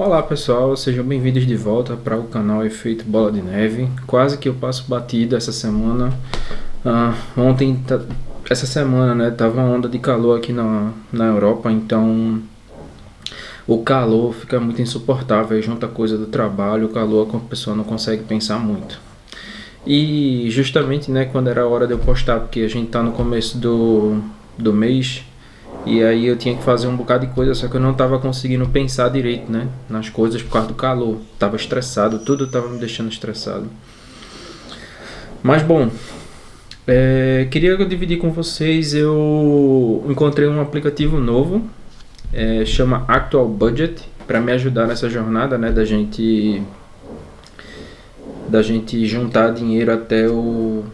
Olá pessoal, sejam bem-vindos de volta para o canal Efeito Bola de Neve. Quase que eu passo batido essa semana. Ontem, essa semana, né, tava uma onda de calor aqui na Europa, então o calor fica muito insuportável, junta coisa do trabalho, o calor, a pessoa não consegue pensar muito. E justamente, né, quando era a hora de eu postar, porque a gente tá no começo do mês. E aí eu tinha que fazer um bocado de coisa, só que eu não tava conseguindo pensar direito, né? Nas coisas por causa do calor. Tava estressado, tudo tava me deixando estressado. Mas bom, queria dividir com vocês, eu encontrei um aplicativo novo, chama Actual Budget, para me ajudar nessa jornada, né? Da gente juntar dinheiro até o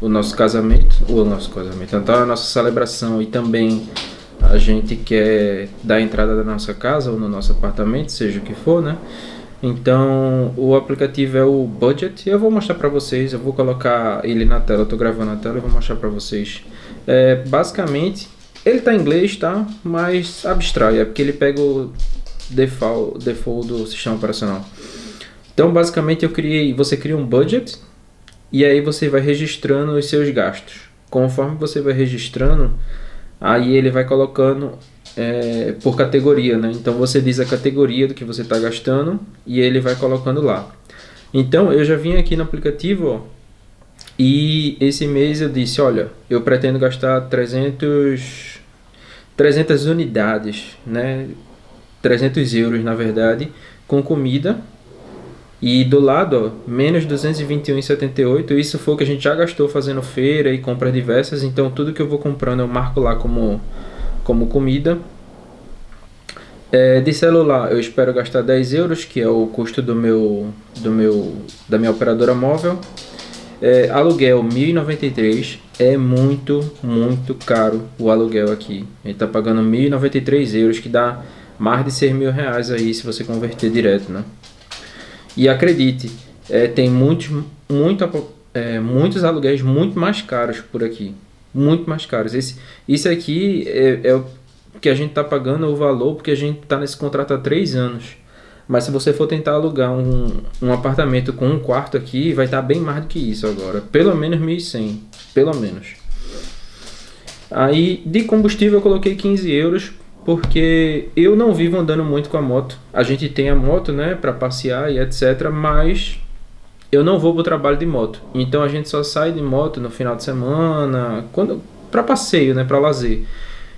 nosso casamento, até a nossa celebração e também a gente quer dar a entrada da nossa casa ou no nosso apartamento, seja o que for, né? Então, o aplicativo é o Budget. Eu vou mostrar para vocês, eu vou colocar ele na tela, eu tô gravando na tela e vou mostrar para vocês. Basicamente, ele tá em inglês, tá? Mas abstrai, é porque ele pega o default do sistema operacional. Então, basicamente, você cria um budget e aí você vai registrando os seus gastos. Conforme você vai registrando, aí ele vai colocando por categoria, né? Então você diz a categoria do que você está gastando e ele vai colocando lá. Então eu já vim aqui no aplicativo, ó, e esse mês eu disse, olha, eu pretendo gastar 300 unidades, né? 300 euros na verdade, com comida. E do lado, ó, menos 221,78. Isso foi o que a gente já gastou fazendo feira e compras diversas. Então tudo que eu vou comprando eu marco lá como comida. De celular eu espero gastar 10 euros, que é o custo da minha operadora móvel. Aluguel 1.093. É muito, muito caro o aluguel aqui. A gente tá pagando 1.093 euros, que dá mais de 6 mil reais aí se você converter direto, né? E acredite, tem muitos aluguéis muito mais caros por aqui. Muito mais caros. Isso aqui é o que a gente está pagando, o valor, porque a gente está nesse contrato há 3 anos. Mas se você for tentar alugar um apartamento com um quarto aqui, vai estar bem mais do que isso agora. Pelo menos 1.100. Pelo menos. Aí, de combustível, eu coloquei 15 euros. Porque eu não vivo andando muito com a moto. A gente tem a moto, né, para passear e etc. Mas eu não vou para o trabalho de moto. Então a gente só sai de moto no final de semana, para passeio, né, para lazer.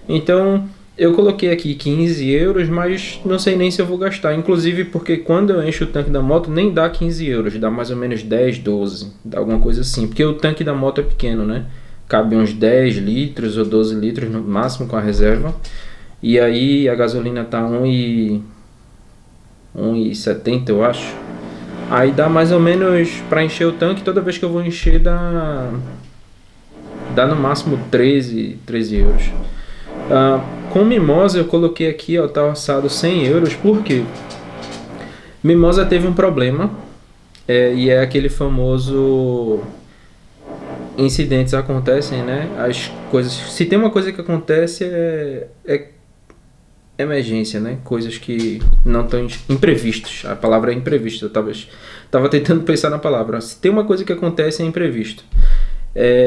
Então eu coloquei aqui 15 euros, mas não sei nem se eu vou gastar. Inclusive porque quando eu encho o tanque da moto nem dá 15 euros, dá mais ou menos 10, 12, dá alguma coisa assim. Porque o tanque da moto é pequeno, né? Cabe uns 10 litros ou 12 litros no máximo com a reserva. E aí a gasolina tá 1,70 eu acho. Aí dá mais ou menos para encher o tanque, toda vez que eu vou encher dá no máximo 13 euros. Com Mimosa eu coloquei aqui, ó, tá orçado 100 euros, porque Mimosa teve um problema, e é aquele famoso incidentes acontecem, né? As coisas, se tem uma coisa que acontece é emergência, né? Coisas que não estão imprevistos. A palavra é imprevisto. Eu tava tentando pensar na palavra. Se tem uma coisa que acontece é imprevisto.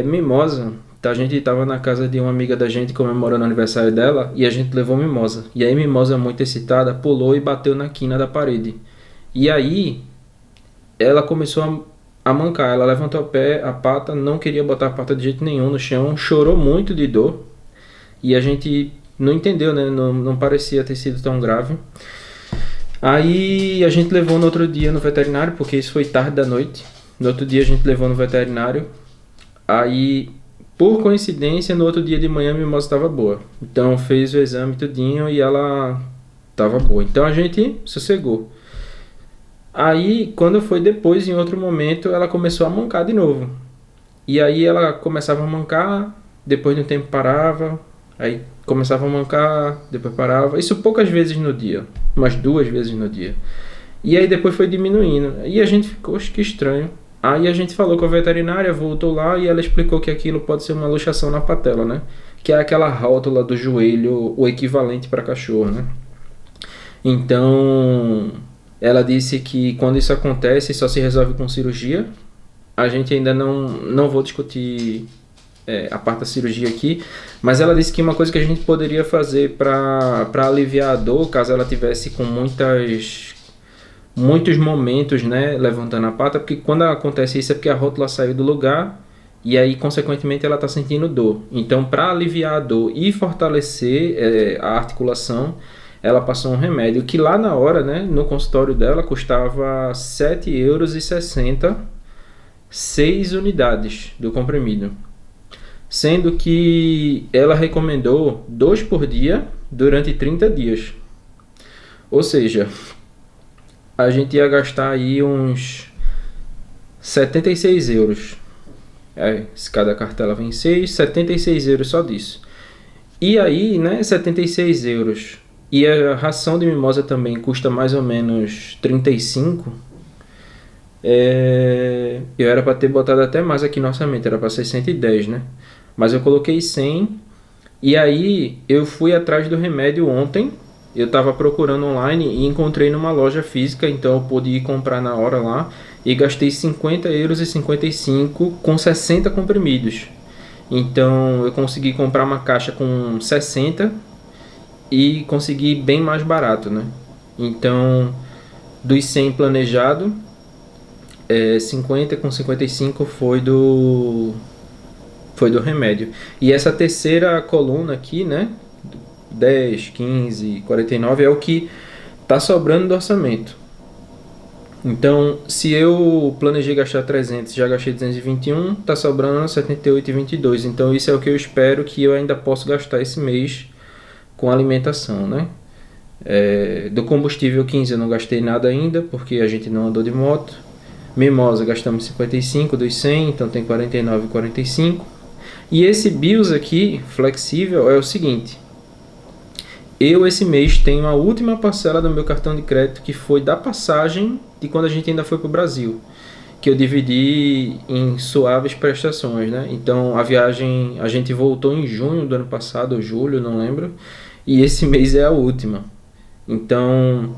Mimosa, a gente estava na casa de uma amiga da gente comemorando o aniversário dela e a gente levou Mimosa. E aí Mimosa, muito excitada, pulou e bateu na quina da parede. E aí ela começou a mancar. Ela levantou a pata, não queria botar a pata de jeito nenhum no chão, chorou muito de dor. E a gente não entendeu, né? Não parecia ter sido tão grave. Aí a gente levou no outro dia no veterinário, porque isso foi tarde da noite. No outro dia a gente levou no veterinário. Aí, por coincidência, no outro dia de manhã a Mimosa estava boa. Então fez o exame tudinho e ela estava boa. Então a gente sossegou. Aí, quando foi depois, em outro momento, ela começou a mancar de novo. E aí ela começava a mancar, depois de um tempo parava. Aí começava a mancar, depois parava. Isso poucas vezes no dia, umas 2 vezes no dia. E aí depois foi diminuindo. E a gente ficou, acho que estranho. Aí a gente falou com a veterinária, voltou lá e ela explicou que aquilo pode ser uma luxação na patela, né? Que é aquela rótula do joelho, o equivalente para cachorro, né? Então, ela disse que quando isso acontece, só se resolve com cirurgia. A gente ainda não vou discutir a parte da cirurgia aqui, mas ela disse que uma coisa que a gente poderia fazer para aliviar a dor, caso ela tivesse com muitos momentos, né, levantando a pata, porque quando acontece isso é porque a rótula saiu do lugar e aí, consequentemente, ela está sentindo dor. Então, para aliviar a dor e fortalecer a articulação, ela passou um remédio que lá na hora, né, no consultório dela, custava R$ 7,60 6 unidades do comprimido. Sendo que ela recomendou 2 por dia durante 30 dias. Ou seja, a gente ia gastar aí uns 76 euros. Se cada cartela vem 6, 76 euros só disso. E aí, né, 76 euros. E a ração de mimosa também custa mais ou menos 35. Eu era para ter botado até mais aqui no orçamento, era para ser 110, né? Mas eu coloquei 100. E aí eu fui atrás do remédio ontem. Eu estava procurando online e encontrei numa loja física, então eu pude ir comprar na hora lá e gastei 50,55 euros com 60 comprimidos. Então eu consegui comprar uma caixa com 60 e consegui bem mais barato, né? Então, dos 100 planejado, 50 com 55 foi do remédio. E essa terceira coluna aqui, né? 10, 15, 49 é o que tá sobrando do orçamento. Então, se eu planejei gastar 300, já gastei 221, tá sobrando 78,22. Então, isso é o que eu espero que eu ainda possa gastar esse mês com alimentação, né? Do combustível 15 eu não gastei nada ainda, porque a gente não andou de moto. Mimosa gastamos 55 dos 100, então tem 49,45. E esse BIOS aqui, flexível, é o seguinte. Eu esse mês tenho a última parcela do meu cartão de crédito, que foi da passagem de quando a gente ainda foi para o Brasil, que eu dividi em suaves prestações, né? Então a viagem, a gente voltou em junho do ano passado, ou julho, não lembro, e esse mês é a última. Então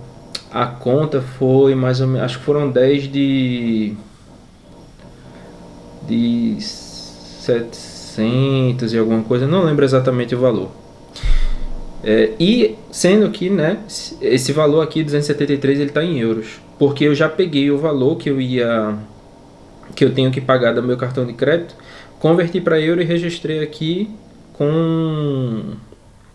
a conta foi mais ou menos, acho que foram 10 de 700 e alguma coisa, não lembro exatamente o valor. E sendo que, né, esse valor aqui, 273, ele está em euros, porque eu já peguei o valor que eu tenho que pagar do meu cartão de crédito, converti para euro e registrei aqui com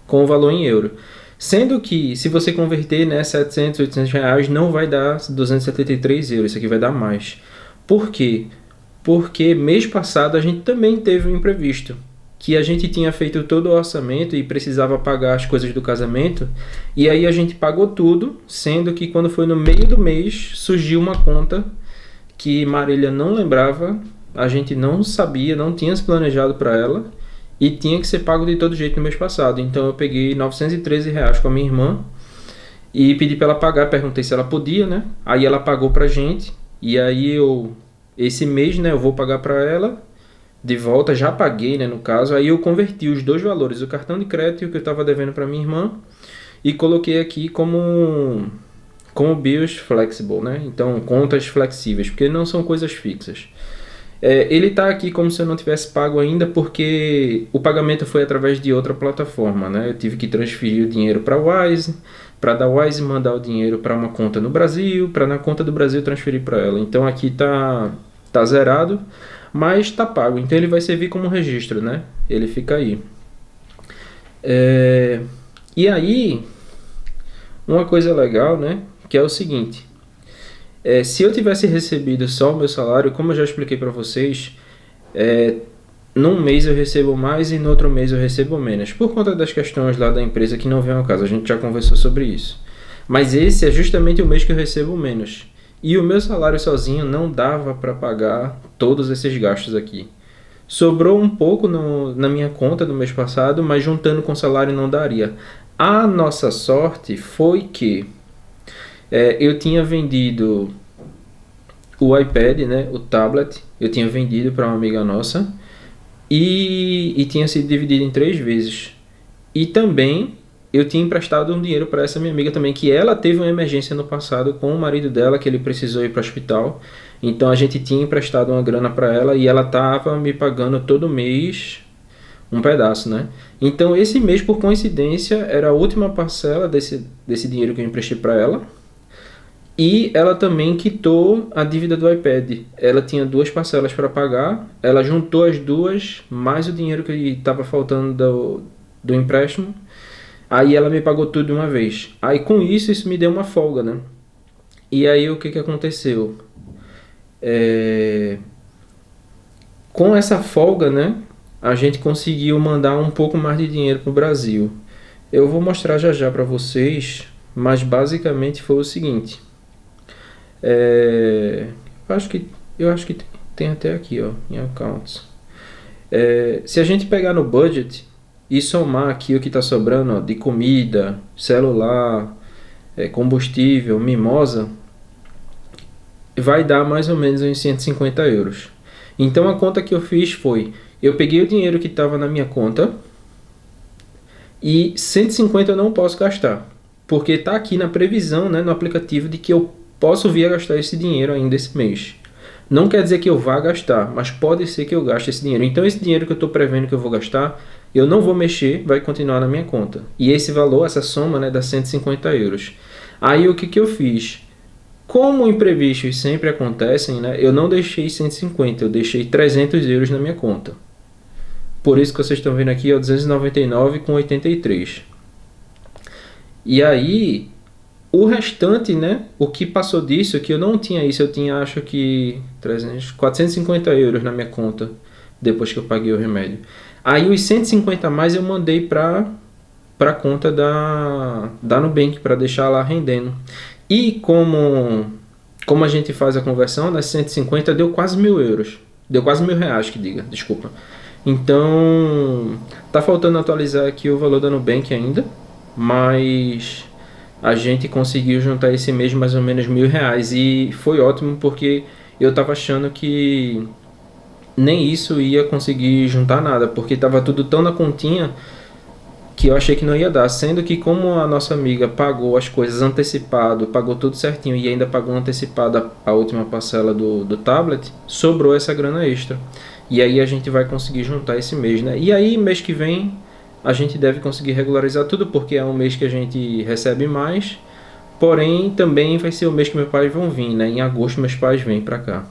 o valor em euro. Sendo que, se você converter, né, 700, 800 reais, não vai dar 273 euros, isso aqui vai dar mais. Por quê? Porque mês passado a gente também teve um imprevisto, que a gente tinha feito todo o orçamento e precisava pagar as coisas do casamento, e aí a gente pagou tudo, sendo que quando foi no meio do mês, surgiu uma conta que Marília não lembrava, a gente não sabia, não tinha se planejado para ela, e tinha que ser pago de todo jeito no mês passado. Então eu peguei 913 reais com a minha irmã e pedi para ela pagar, perguntei se ela podia, né? Aí ela pagou pra gente, e aí esse mês, né, eu vou pagar para ela de volta, já paguei, né, no caso. Aí eu converti os dois valores, o cartão de crédito e o que eu estava devendo para minha irmã, e coloquei aqui como BIOS Flexible, né? Então, contas flexíveis, porque não são coisas fixas. Ele está aqui como se eu não tivesse pago ainda, porque o pagamento foi através de outra plataforma, né? Eu tive que transferir o dinheiro para a Wise, para da Wise mandar o dinheiro para uma conta no Brasil, para na conta do Brasil transferir para ela. Então aqui tá zerado, mas está pago. Então ele vai servir como registro, né? Ele fica aí. E aí, uma coisa legal, né? Que é o seguinte. Se eu tivesse recebido só o meu salário, como eu já expliquei para vocês, num mês eu recebo mais e no outro mês eu recebo menos, por conta das questões lá da empresa que não vem ao caso, a gente já conversou sobre isso. Mas esse é justamente o mês que eu recebo menos. E o meu salário sozinho não dava para pagar todos esses gastos aqui. Sobrou um pouco na minha conta do mês passado, mas juntando com o salário não daria. A nossa sorte foi que eu tinha vendido o iPad, né, o tablet, eu tinha vendido para uma amiga nossa e tinha sido dividido em 3 vezes. E também eu tinha emprestado um dinheiro para essa minha amiga também, que ela teve uma emergência no passado com o marido dela, que ele precisou ir para o hospital. Então a gente tinha emprestado uma grana para ela e ela estava me pagando todo mês um pedaço, né? Então esse mês, por coincidência, era a última parcela desse dinheiro que eu emprestei para ela. E ela também quitou a dívida do iPad. Ela tinha 2 parcelas para pagar, ela juntou as duas, mais o dinheiro que estava faltando do empréstimo. Aí ela me pagou tudo de uma vez. Aí com isso me deu uma folga, né? E aí o que aconteceu? Com essa folga, né? A gente conseguiu mandar um pouco mais de dinheiro para o Brasil. Eu vou mostrar já já para vocês, mas basicamente foi o seguinte. Eu acho que tem até aqui, ó, em accounts. Se a gente pegar no budget e somar aqui o que está sobrando, ó, de comida, celular, combustível, mimosa, vai dar mais ou menos uns 150 euros. Então a conta que eu fiz foi, eu peguei o dinheiro que estava na minha conta e 150 eu não posso gastar, porque está aqui na previsão, né, no aplicativo, de que eu posso vir a gastar esse dinheiro ainda esse mês. Não quer dizer que eu vá gastar, mas pode ser que eu gaste esse dinheiro. Então esse dinheiro que eu estou prevendo que eu vou gastar, eu não vou mexer, vai continuar na minha conta. E esse valor, essa soma, né, dá 150 euros. Aí o que eu fiz? Como imprevistos sempre acontecem, né, eu não deixei 150, eu deixei 300 euros na minha conta. Por isso que vocês estão vendo aqui, ó, 299,83. E aí, o restante, né, o que passou disso, que eu não tinha isso, eu tinha, acho que 450 euros na minha conta, depois que eu paguei o remédio. Aí os 150 a mais eu mandei para a conta da Nubank, para deixar lá rendendo. E como a gente faz a conversão, das 150 deu quase 1.000 euros. Deu quase 1.000 reais, que diga, desculpa. Então, tá faltando atualizar aqui o valor da Nubank ainda, mas a gente conseguiu juntar esse mês mais ou menos 1.000 reais. E foi ótimo, porque eu tava achando que nem isso ia conseguir juntar nada, porque tava tudo tão na continha que eu achei que não ia dar, sendo que como a nossa amiga pagou as coisas antecipado, pagou tudo certinho e ainda pagou antecipado a última parcela do tablet, sobrou essa grana extra. E aí a gente vai conseguir juntar esse mês, né? E aí mês que vem a gente deve conseguir regularizar tudo, porque é um mês que a gente recebe mais, porém também vai ser o mês que meus pais vão vir, né? Em agosto meus pais vêm pra cá.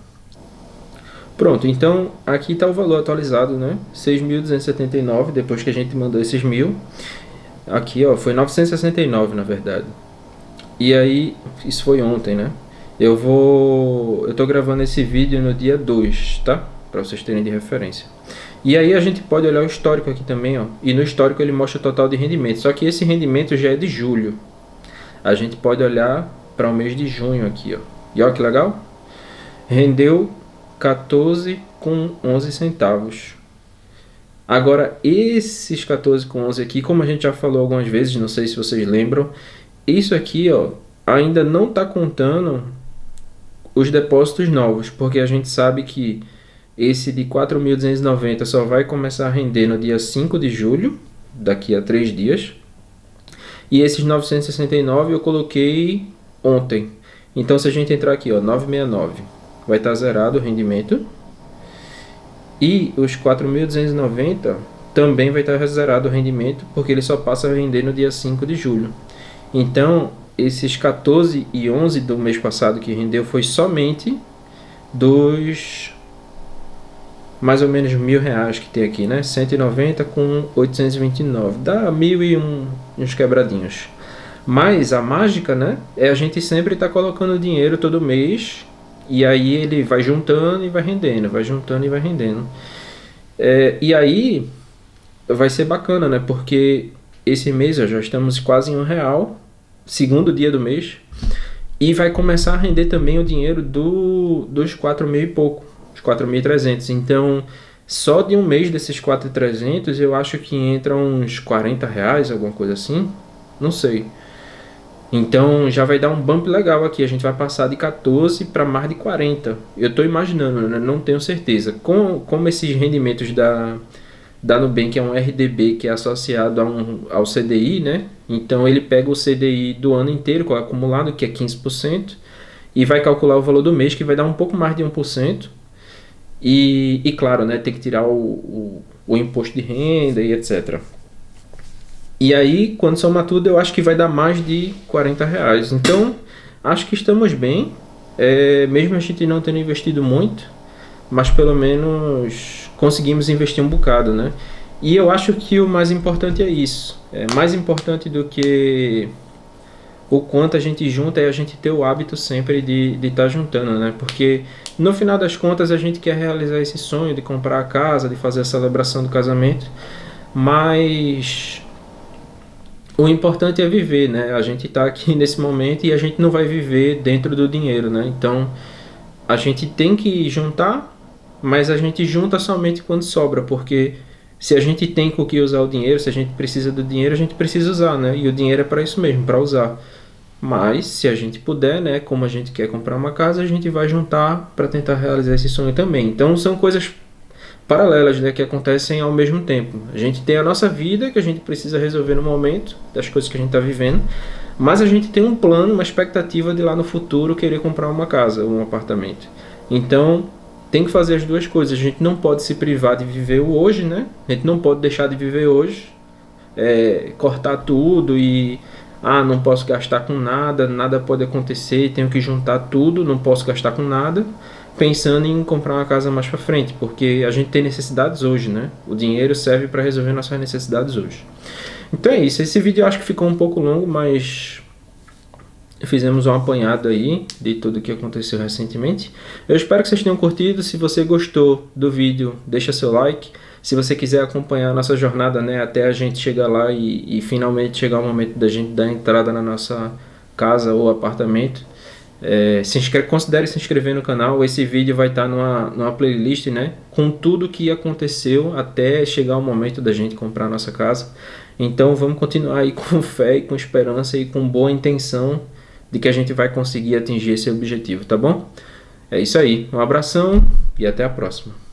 Pronto, então aqui está o valor atualizado, né? 6.279, depois que a gente mandou esses 1.000. Aqui, ó, foi 969 na verdade. E aí, isso foi ontem, né? Eu tô gravando esse vídeo no dia 2, tá? Para vocês terem de referência. E aí a gente pode olhar o histórico aqui também, ó. E no histórico ele mostra o total de rendimento. Só que esse rendimento já é de julho. A gente pode olhar para o mês de junho aqui, ó. E olha que legal. Rendeu 14,11 centavos. Agora, esses 14,11 aqui, como a gente já falou algumas vezes, não sei se vocês lembram, isso aqui, ó, ainda não está contando os depósitos novos, porque a gente sabe que esse de 4.290 só vai começar a render no dia 5 de julho, daqui a 3 dias. E esses 969 eu coloquei ontem. Então, se a gente entrar aqui, ó, 969, vai estar zerado o rendimento. E os 4.290 também vai estar zerado o rendimento, porque ele só passa a render no dia 5 de julho. Então, esses 14,11 do mês passado que rendeu foi somente dos mais ou menos 1.000 reais que tem aqui, né? 190 com 829, dá 1.000 e uns quebradinhos. Mas a mágica, né, é a gente sempre estar colocando dinheiro todo mês, e aí ele vai juntando e vai rendendo, vai juntando e vai rendendo. E aí vai ser bacana, né, porque esse mês já estamos quase em R$1, segundo dia do mês, e vai começar a render também o dinheiro dos 4.000 e pouco, os 4.300. Então, só de um mês desses 4.300 eu acho que entra uns R$40, alguma coisa assim, não sei. Então já vai dar um bump legal aqui, a gente vai passar de 14 para mais de 40. Eu estou imaginando, né? Não tenho certeza. Como esses rendimentos da da Nubank é um RDB que é associado ao CDI, né? Então ele pega o CDI do ano inteiro, com o acumulado, que é 15%, e vai calcular o valor do mês, que vai dar um pouco mais de 1%. E claro, né, tem que tirar o imposto de renda e etc. E aí, quando soma tudo, eu acho que vai dar mais de R$ 40. Então, acho que estamos bem, mesmo a gente não tendo investido muito, mas pelo menos conseguimos investir um bocado, né? E eu acho que o mais importante é isso. É mais importante do que o quanto a gente junta é a gente ter o hábito sempre de estar juntando, né? Porque no final das contas a gente quer realizar esse sonho de comprar a casa, de fazer a celebração do casamento, mas o importante é viver, né? A gente está aqui nesse momento e a gente não vai viver dentro do dinheiro, né? Então a gente tem que juntar, mas a gente junta somente quando sobra, porque se a gente tem com o que usar o dinheiro, se a gente precisa do dinheiro, a gente precisa usar, né? E o dinheiro é para isso mesmo, para usar. Mas se a gente puder, né, como a gente quer comprar uma casa, a gente vai juntar para tentar realizar esse sonho também. Então são coisas paralelas, né, que acontecem ao mesmo tempo. A gente tem a nossa vida que a gente precisa resolver no momento das coisas que a gente está vivendo, mas a gente tem um plano, uma expectativa de lá no futuro querer comprar uma casa ou um apartamento. Então tem que fazer as duas coisas. A gente não pode se privar de viver o hoje, né? A gente não pode deixar de viver hoje, cortar tudo e não posso gastar com nada, nada pode acontecer, tenho que juntar tudo, não posso gastar com nada, pensando em comprar uma casa mais para frente, porque a gente tem necessidades hoje, né? O dinheiro serve para resolver nossas necessidades hoje. Então é isso, esse vídeo eu acho que ficou um pouco longo, mas fizemos um apanhado aí de tudo que aconteceu recentemente. Eu espero que vocês tenham curtido. Se você gostou do vídeo, deixa seu like. Se você quiser acompanhar a nossa jornada, né, até a gente chegar lá e finalmente chegar o momento da gente dar entrada na nossa casa ou apartamento, considere se inscrever no canal. Esse vídeo vai estar numa playlist, né, com tudo que aconteceu até chegar o momento da gente comprar a nossa casa. Então vamos continuar aí com fé e com esperança e com boa intenção de que a gente vai conseguir atingir esse objetivo, tá bom? É isso aí, um abração e até a próxima.